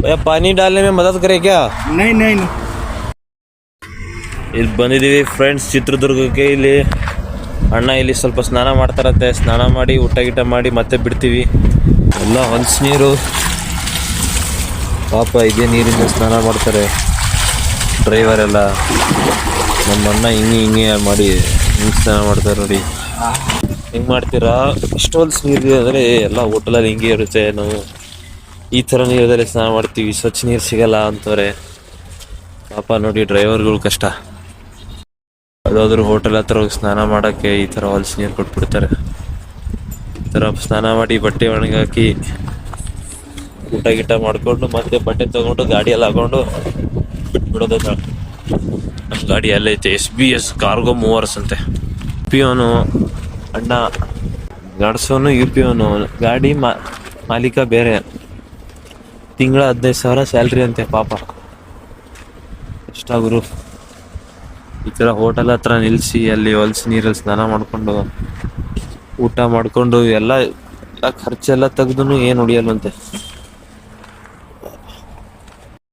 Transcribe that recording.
भैया पानी डालने में मदद करे क्या? नहीं नहीं नहीं। ಇಲ್ಲಿ ಬಂದಿದ್ದೀವಿ ಫ್ರೆಂಡ್ಸ್ ಚಿತ್ರದುರ್ಗಕ್ಕೆ. ಇಲ್ಲಿ ಅಣ್ಣ ಇಲ್ಲಿ ಸ್ವಲ್ಪ ಸ್ನಾನ ಮಾಡ್ತಾರಂತೆ. ಸ್ನಾನ ಮಾಡಿ ಊಟ ಗೀಟ ಮಾಡಿ ಮತ್ತೆ ಬಿಡ್ತೀವಿ. ಎಲ್ಲ ಹೊಲ್ಸ್ ನೀರು ಪಾಪ ಇದೇ ನೀರಿಂದ ಸ್ನಾನ ಮಾಡ್ತಾರೆ ಡ್ರೈವರ್ ಎಲ್ಲ. ನಮ್ಮ ಅಣ್ಣ ಹಿಂಗೆ ಮಾಡಿ ಹಿಂಗೆ ಸ್ನಾನ ಮಾಡ್ತಾರೆ ನೋಡಿ. ಹಿಂಗೆ ಮಾಡ್ತೀರಾ? ಇಷ್ಟು ಹೊಲ್ಸ್ ನೀರು ಅಂದರೆ ಎಲ್ಲ ಹೋಟೆಲಲ್ಲಿ ಹಿಂಗೆ ಇರುತ್ತೆ. ನಾವು ಈ ಥರ ನೀರದಲ್ಲಿ ಸ್ನಾನ ಮಾಡ್ತೀವಿ, ಸ್ವಚ್ಛ ನೀರು ಸಿಗಲ್ಲ ಅಂತಾರೆ. ಪಾಪ ನೋಡಿ ಡ್ರೈವರ್ಗಳು ಕಷ್ಟ. ಯಾವುದಾದ್ರೂ ಹೋಟೆಲ್ ಹತ್ರ ಹೋಗಿ ಸ್ನಾನ ಮಾಡೋಕ್ಕೆ ಈ ಥರ ಹೊಲ್ಸ್ ನೀರು ಕೊಟ್ಬಿಡ್ತಾರೆ. ಈ ಥರ ಸ್ನಾನ ಮಾಡಿ ಬಟ್ಟೆ ಒಣಗಾಕಿ ಊಟ ಗೀಟ ಮಾಡಿಕೊಂಡು ಮತ್ತೆ ಬಟ್ಟೆ ತೊಗೊಂಡು ಗಾಡಿಯಲ್ಲಿ ಹಾಕೊಂಡು ಬಿಟ್ಬಿಡೋದು. ನಮ್ಮ ಗಾಡಿ ಎಲ್ಲೈತೆ SBS ಕಾರ್ಗೋ ಮೂವರ್ಸ್ ಅಂತೆ. UP ಅಣ್ಣ ನಡೆಸೋನು UP ಗಾಡಿ ಮಾಲೀಕ ಬೇರೆ. ತಿಂಗಳ 15,000 ಸ್ಯಾಲ್ರಿ ಅಂತೆ ಪಾಪ. ಎಷ್ಟಾಗುರು ಈ ಥರ ಹೋಟೆಲ್ ಹತ್ರ ನಿಲ್ಲಿಸಿ ಅಲ್ಲಿ ಹೊಲ್ಸ್ ನೀರಲ್ಲಿ ಸ್ನಾನ ಮಾಡಿಕೊಂಡು ಊಟ ಮಾಡಿಕೊಂಡು ಎಲ್ಲ ಖರ್ಚೆಲ್ಲ ತೆಗ್ದು ಏನು ಉಳಿಯಲ್ವಂತೆ.